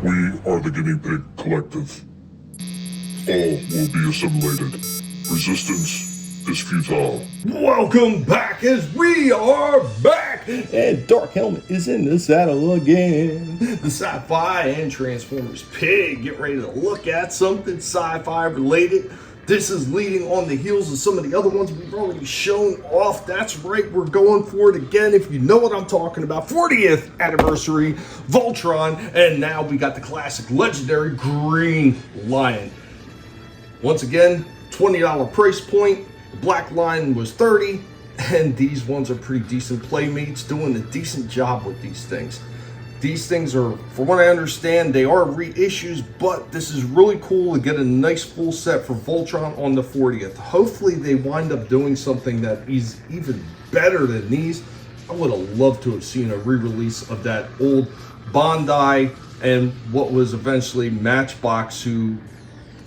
We are the Guinea Pig Collective. All will be assimilated. Resistance is futile. Welcome back as we are back, and Dark Helmet is in the saddle again. The Sci-Fi and Transformers Pig, get ready to look at something sci-fi related. This is leading on the heels of some of the other ones we've already shown off. That's right, we're going for it again. If you know what I'm talking about, 40th anniversary, Voltron, and now we got the classic legendary Green Lion. Once again, $20 price point. The black line was $30, and these ones are pretty decent. Playmates doing a decent job with these things. These things are, for what I understand, they are reissues, but this is really cool to get a nice full set for Voltron on the 40th. Hopefully they wind up doing something that is even better than these. I would have loved to have seen a re-release of that old Bondi and what was eventually Matchbox, who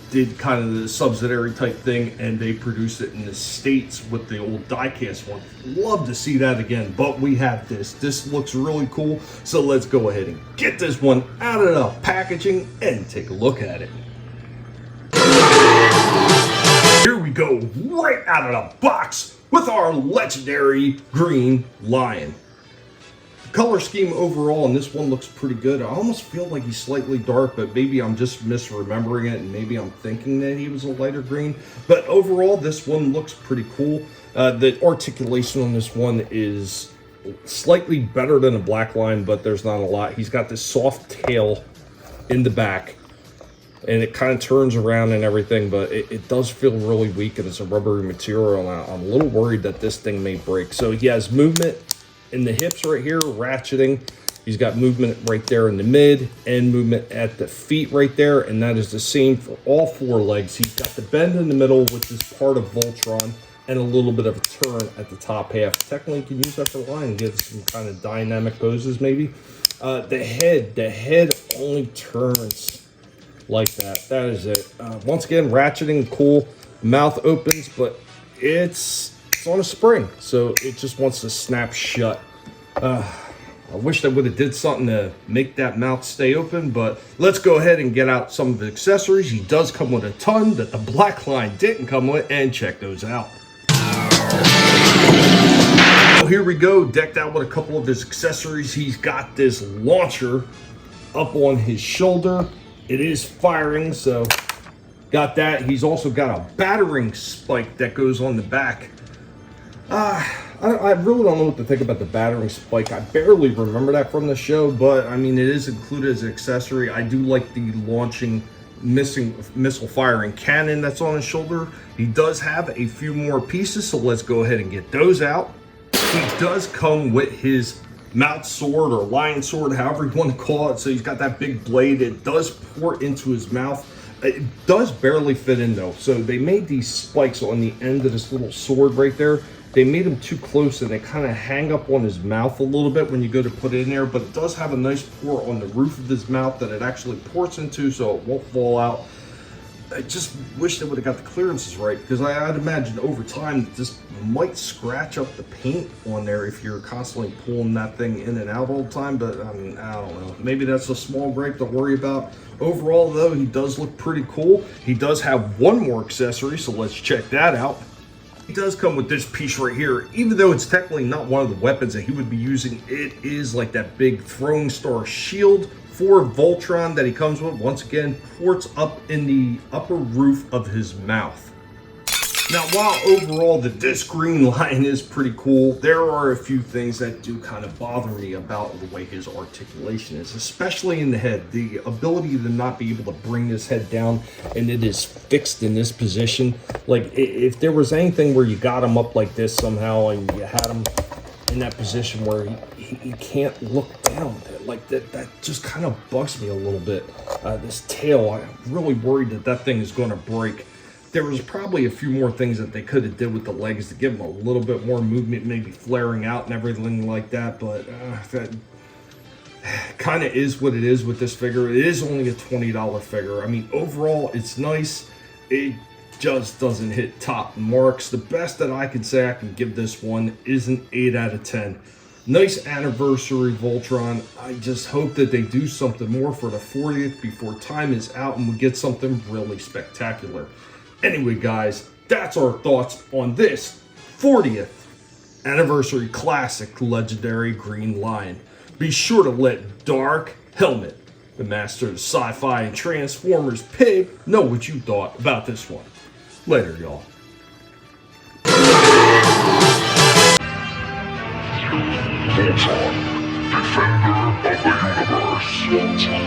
did kind of the subsidiary type thing, and they produced it in the States with the old diecast one. Love to see that again, but we have this. This looks really cool, so let's go ahead and get this one out of the packaging and take a look at it. Here we go, right out of the box with our legendary Green Lion. Color scheme overall, and this one looks pretty good. I almost feel like he's slightly dark, but maybe I'm just misremembering it, and maybe I'm thinking that he was a lighter green. But overall, this one looks pretty cool. The articulation on this one is slightly better than a black line, but there's not a lot. He's got this soft tail in the back, and it kind of turns around and everything, but it does feel really weak, and it's a rubbery material, and I'm a little worried that this thing may break. So he has movement in the hips right here, ratcheting. He's got movement right there in the mid and movement at the feet right there, and that is the same for all four legs. He's got the bend in the middle, which is part of Voltron, and a little bit of a turn at the top half. Technically, you can use that for the line and get some kind of dynamic poses maybe. The head only turns like that. That is it. Once again, ratcheting, cool. Mouth opens, but it's on a spring, so it just wants to snap shut. I wish I would have did something to make that mouth stay open, but let's go ahead and get out some of the accessories. He does come with a ton that the black line didn't come with, and check those out. So here we go, decked out with a couple of his accessories. He's got this launcher up on his shoulder. It is firing, so got that. He's also got a battering spike that goes on the back. I really don't know what to think about the battering spike. I barely remember that from the show, but I mean, it is included as an accessory. I do like the launching missile firing cannon that's on his shoulder. He does have a few more pieces, so let's go ahead and get those out. He does come with his mouth sword or lion sword, however you want to call it. So he's got that big blade. It does pour into his mouth. It does barely fit in though. So they made these spikes on the end of this little sword right there. They made them too close, and they kind of hang up on his mouth a little bit when you go to put it in there, but it does have a nice pour on the roof of his mouth that it actually pours into, so it won't fall out. I just wish they would have got the clearances right, because I'd imagine over time that this might scratch up the paint on there if you're constantly pulling that thing in and out all the time, but I mean, I don't know. Maybe that's a small gripe to worry about. Overall, though, he does look pretty cool. He does have one more accessory, so let's check that out. He does come with this piece right here. Even though it's technically not one of the weapons that he would be using, it is like that big throwing star shield for Voltron that he comes with. Once again, ports up in the upper roof of his mouth. Now, while overall this Green Lion is pretty cool, there are a few things that do kind of bother me about the way his articulation is, especially in the head. The ability to not be able to bring his head down and it is fixed in this position. Like, if there was anything where you got him up like this somehow and you had him in that position where he can't look down, like that just kind of bugs me a little bit. This tail, I'm really worried that that thing is going to break. There was probably a few more things that they could have did with the legs to give him a little bit more movement, maybe flaring out and everything like that, but that kind of is what it is with this figure. It is only a $20 figure. I mean, overall, it's nice. It just doesn't hit top marks. The best that I can say I can give this one is an 8 out of 10. Nice anniversary, Voltron. I just hope that they do something more for the 40th before time is out and we get something really spectacular. Anyway, guys, that's our thoughts on this 40th anniversary classic legendary Green Lion. Be sure to let Dark Helmet, the master of sci-fi and Transformers pig, know what you thought about this one. Later, y'all. Voltron, defender of the universe. Voltron,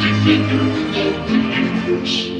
defender of the universe.